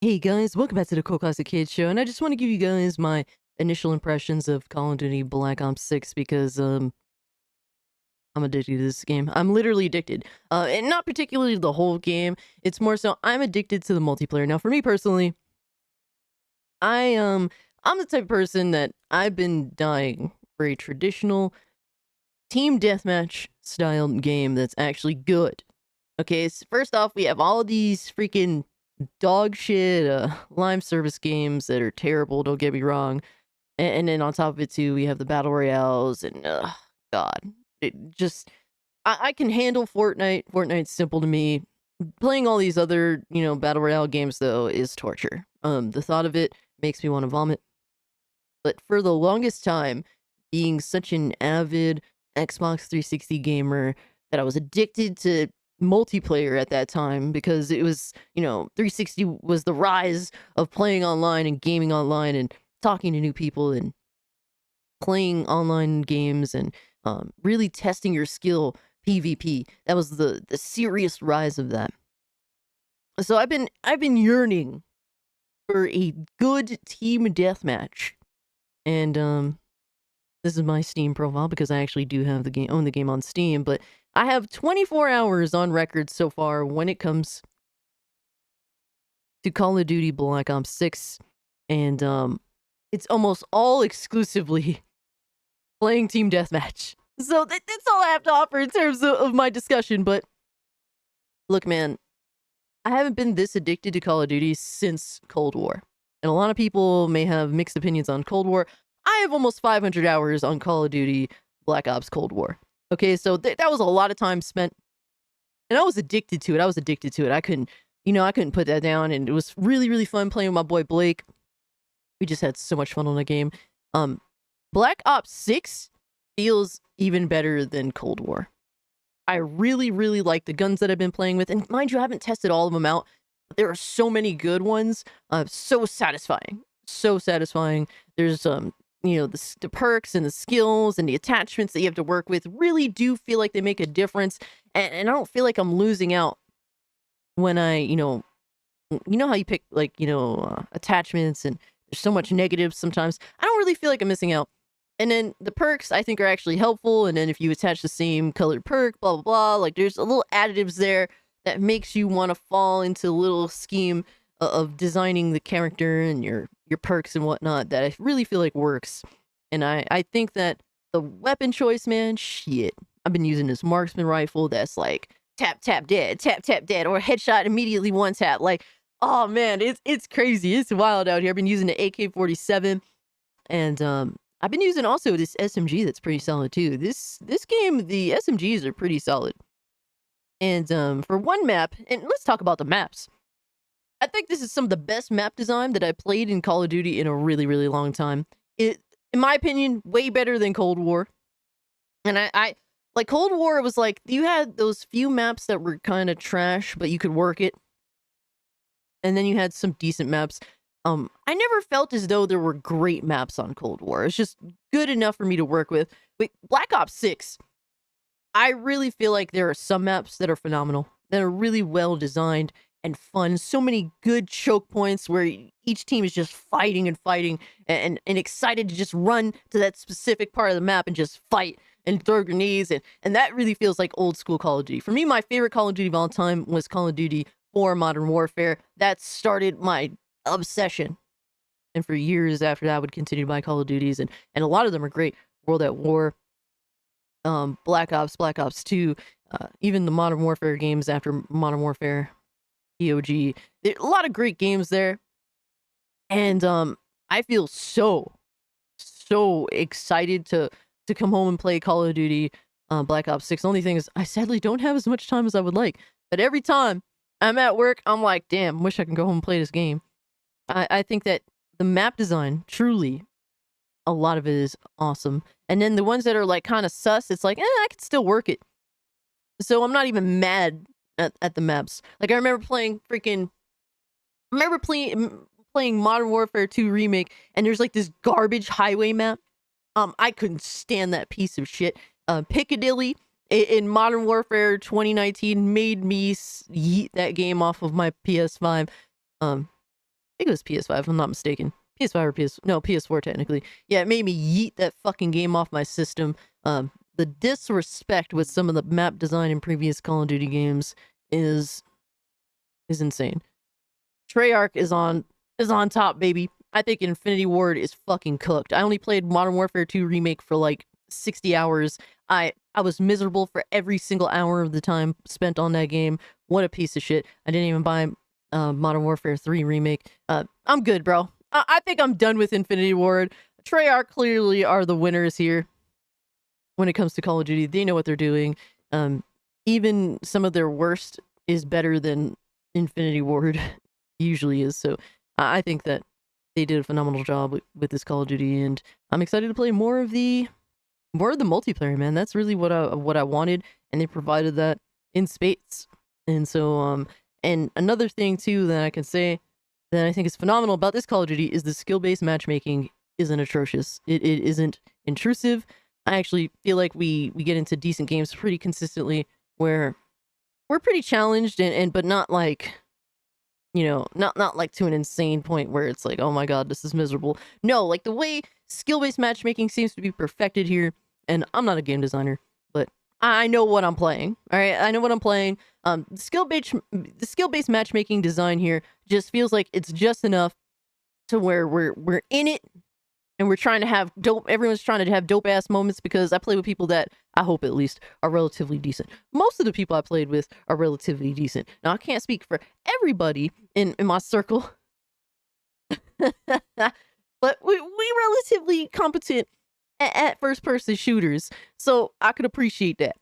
Hey guys, welcome back to the Cool Classic Kids Show, and I just want to give you guys my initial impressions of Call of Duty Black Ops 6 because I'm addicted to this game. I'm literally addicted. And not particularly the whole game. It's more so I'm addicted to the multiplayer. Now, for me personally, I'm the type of person that I've been dying for a traditional team deathmatch style game that's actually good. Okay, so first off, we have all these freaking dog shit Lime service games that are terrible, don't get me wrong. And then on top of it too, we have the battle royales and god. It just I can handle Fortnite. Fortnite's simple to me. Playing all these other, battle royale games though is torture. The thought of it makes me want to vomit. But for the longest time, being such an avid Xbox 360 gamer that I was addicted to multiplayer at that time because it was, 360 was the rise of playing online and gaming online and talking to new people and playing online games and really testing your skill PvP. That was the serious rise of that. So I've been yearning for a good team deathmatch. And this is my Steam profile because I actually do have the game own the game on Steam, but I have 24 hours on record so far when it comes to Call of Duty Black Ops 6, and it's almost all exclusively playing team deathmatch. So that's all I have to offer in terms of my discussion. But look, man, I haven't been this addicted to Call of Duty since Cold War, and a lot of people may have mixed opinions on Cold War. I have almost 500 hours on Call of Duty Black Ops Cold War. Okay, so that was a lot of time spent, and I was addicted to it. I was addicted to it. I couldn't put that down, and it was really, really fun playing with my boy Blake. We just had so much fun on the game. Black Ops 6 feels even better than Cold War. I really, really like the guns that I've been playing with, and mind you, I haven't tested all of them out, but there are so many good ones. So satisfying. So satisfying. There's the perks and the skills and the attachments that you have to work with really do feel like they make a difference, and I don't feel like I'm losing out when how you pick attachments and there's so much negatives sometimes. I don't really feel like I'm missing out. And then the perks I think are actually helpful, and then if you attach the same colored perk, blah blah blah, like there's a little additives there that makes you want to fall into a little scheme of designing the character and your perks and whatnot that I really feel like works. And I think that the weapon choice, man, shit. I've been using this marksman rifle that's like tap tap dead, or headshot immediately one tap. Like, oh man, it's crazy. It's wild out here. I've been using the AK-47, and I've been using also this SMG that's pretty solid too. This game, the SMGs are pretty solid. And for one map, and let's talk about the maps. I think this is some of the best map design that I played in Call of Duty in a really, really long time. It, in my opinion, way better than Cold War. And I like Cold War. It was like you had those few maps that were kind of trash, but you could work it, and then you had some decent maps. I never felt as though there were great maps on Cold War. It's just good enough for me to work with. But Black Ops 6, I really feel like there are some maps that are phenomenal, that are really well designed and fun. So many good choke points where each team is just fighting and fighting and excited to just run to that specific part of the map and just fight and throw grenades. And that really feels like old school Call of Duty. For me, my favorite Call of Duty of all time was Call of Duty 4 Modern Warfare. That started my obsession. And for years after that, I would continue to buy Call of Duties. And a lot of them are great. World at War, Black Ops, Black Ops 2, even the Modern Warfare games after Modern Warfare, POG. There are a lot of great games there. And I feel so excited to come home and play Call of Duty Black Ops 6. The only thing is I sadly don't have as much time as I would like. But every time I'm at work, I'm like, damn, wish I can go home and play this game. I think that the map design, truly, a lot of it is awesome. And then the ones that are like kind of sus, it's like, I can still work it. So I'm not even mad at the maps. Like I remember playing playing Modern Warfare 2 Remake, and there's like this garbage highway map. I couldn't stand that piece of shit. Piccadilly in Modern Warfare 2019 made me yeet that game off of my PS5. think it was PS5, if I'm not mistaken. PS5 or PS4 technically. Yeah, it made me yeet that fucking game off my system. The disrespect with some of the map design in previous Call of Duty games is insane. Treyarch is on top, baby. I think Infinity Ward is fucking cooked. I only played Modern Warfare 2 Remake for like 60 hours. I was miserable for every single hour of the time spent on that game. What a piece of shit. I didn't even buy Modern Warfare 3 Remake. I'm good, bro. I think I'm done with Infinity Ward. Treyarch clearly are the winners here when it comes to Call of Duty. They know what they're doing. Even some of their worst is better than Infinity Ward usually is. So I think that they did a phenomenal job with this Call of Duty, and I'm excited to play more of the multiplayer, man. That's really what I wanted, and they provided that in spades. And so and another thing too that I can say that I think is phenomenal about this Call of Duty is the skill-based matchmaking isn't atrocious. It isn't intrusive. I actually feel like we get into decent games pretty consistently where we're pretty challenged and but not like, you know, not like to an insane point where it's like, oh my god, this is miserable. No, like the way skill-based matchmaking seems to be perfected here, and I'm not a game designer, but I know what I'm playing. All right, I know what I'm playing. The skill-based matchmaking design here just feels like it's just enough to where we're in it, and we're trying to have dope. Everyone's trying to have dope ass moments because I play with people that I hope at least are relatively decent. Most of the people I played with are relatively decent. Now I can't speak for everybody in my circle, but we relatively competent at first person shooters, so I could appreciate that.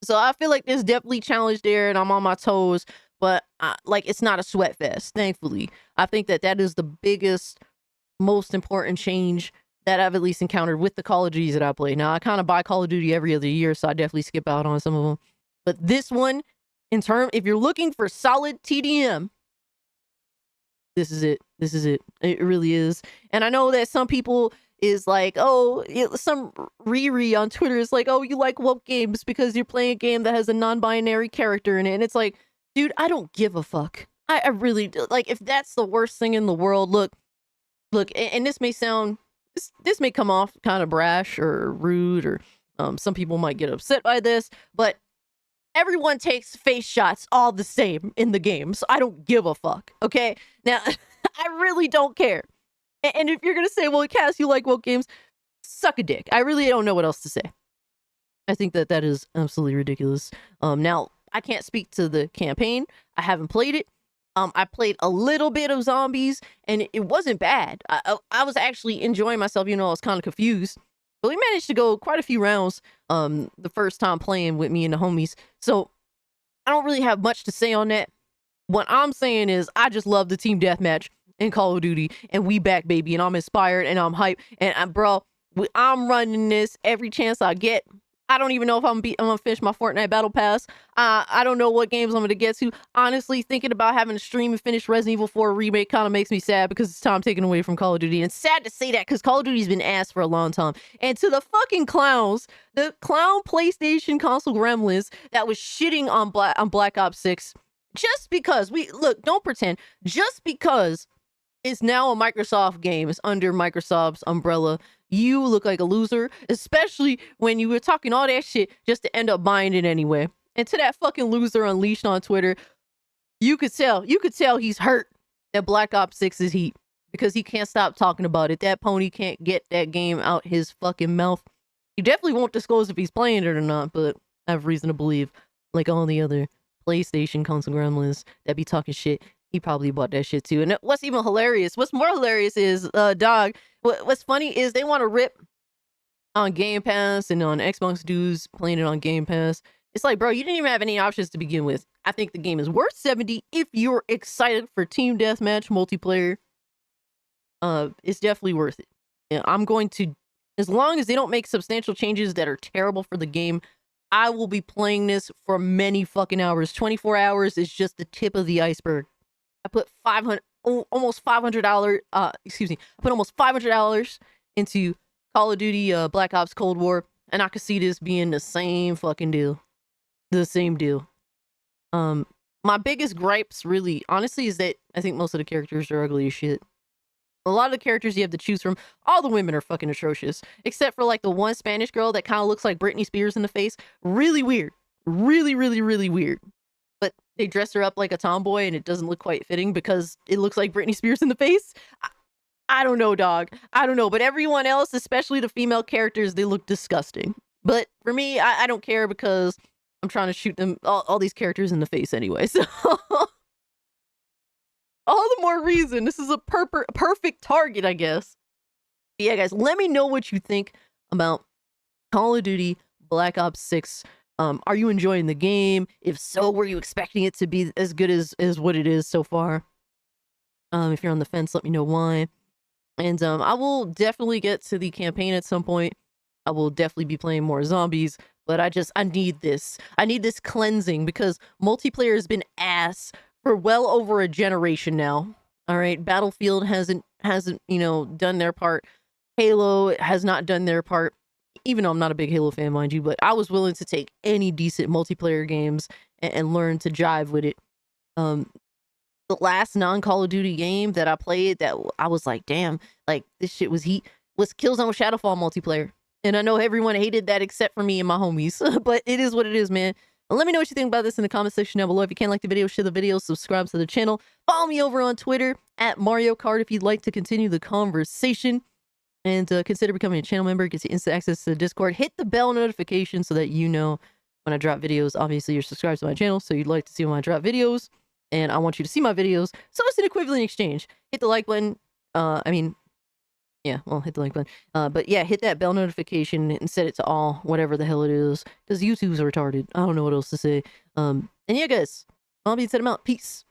So I feel like there's definitely challenge there, and I'm on my toes. But like, it's not a sweat fest. Thankfully, I think that is the biggest, most important change that I've at least encountered with the Call of Duties that I play. Now, I kind of buy Call of Duty every other year, so I definitely skip out on some of them. But this one, if you're looking for solid TDM, this is it. This is it. It really is. And I know that some people is like, oh, some Riri on Twitter is like, oh, you like woke games because you're playing a game that has a non-binary character in it. And it's like, dude, I don't give a fuck. I really do. Like, if that's the worst thing in the world, look, and this may sound, this may come off kind of brash or rude, or some people might get upset by this, but everyone takes face shots all the same in the game, so I don't give a fuck, okay? Now, I really don't care. And if you're gonna say, well, Cass, you like woke games, suck a dick. I really don't know what else to say. I think that is absolutely ridiculous. Now, I can't speak to the campaign. I haven't played it. I played a little bit of zombies, and it wasn't bad. I was actually enjoying myself, you know, I was kind of confused. But we managed to go quite a few rounds the first time playing with me and the homies. So I don't really have much to say on that. What I'm saying is I just love the team deathmatch in Call of Duty, and we back, baby, and I'm inspired, and I'm hyped, and I'm running this every chance I get. I don't even know if I'm gonna finish my Fortnite Battle Pass. I don't know what games I'm gonna get to. Honestly, thinking about having to stream and finish Resident Evil 4 Remake kind of makes me sad because it's time taken away from Call of Duty. And sad to say that because Call of Duty's been ass for a long time. And to the fucking clowns, the clown PlayStation console gremlins that was shitting on Black Ops 6, just because don't pretend, just because it's now a Microsoft game, it's under Microsoft's umbrella, you look like a loser, especially when you were talking all that shit just to end up buying it anyway. And to that fucking loser Unleashed on Twitter, you could tell he's hurt that Black Ops 6 is heat because he can't stop talking about it. That pony can't get that game out his fucking mouth. He definitely won't disclose if he's playing it or not, but I have reason to believe, like all the other PlayStation console gremlins that be talking shit, he probably bought that shit too. And what's even hilarious, what's more hilarious is, what's funny is they want to rip on Game Pass and on Xbox dudes playing it on Game Pass. It's like, bro, you didn't even have any options to begin with. I think the game is worth $70 if you're excited for team deathmatch multiplayer. It's definitely worth it. And I'm going to, as long as they don't make substantial changes that are terrible for the game, I will be playing this for many fucking hours. 24 hours is just the tip of the iceberg. I put almost $500. I put almost $500 into Call of Duty Black Ops Cold War, and I could see this being the same fucking deal. The same deal. my biggest gripes really, honestly, is that I think most of the characters are ugly as shit. A lot of the characters you have to choose from, all the women are fucking atrocious, except for like the one Spanish girl that kind of looks like Britney Spears in the face. Really weird. Really, really, really weird. But they dress her up like a tomboy and it doesn't look quite fitting because it looks like Britney Spears in the face. I don't know, dog. I don't know. But everyone else, especially the female characters, they look disgusting. But for me, I don't care because I'm trying to shoot them, all these characters in the face anyway. So all the more reason. This is a perfect target, I guess. But yeah, guys, let me know what you think about Call of Duty Black Ops 6. Are you enjoying the game? If so, were you expecting it to be as good as what it is so far? If you're on the fence, let me know why. And I will definitely get to the campaign at some point. I will definitely be playing more zombies, but I need this. I need this cleansing because multiplayer has been ass for well over a generation now. All right, Battlefield hasn't done their part. Halo has not done their part. Even though I'm not a big Halo fan, mind you, but I was willing to take any decent multiplayer games and learn to jive with it. The last non-Call of Duty game that I played that I was like, damn, like this shit was heat, was Killzone Shadowfall multiplayer. And I know everyone hated that except for me and my homies, but it is what it is, man. And let me know what you think about this in the comment section down below. If you can, like the video, share the video, subscribe to the channel. Follow me over on Twitter at Mario Kart if you'd like to continue the conversation. And consider becoming a channel member. It gets you instant access to the Discord. Hit the bell notification so that you know when I drop videos. Obviously, you're subscribed to my channel, so you'd like to see when I drop videos. And I want you to see my videos. So it's an equivalent exchange. Hit the like button. Yeah, well, hit the like button. But yeah, hit that bell notification and set it to all, whatever the hell it is. Because YouTube's retarded. I don't know what else to say. And yeah, guys, I'll be setting out. Peace.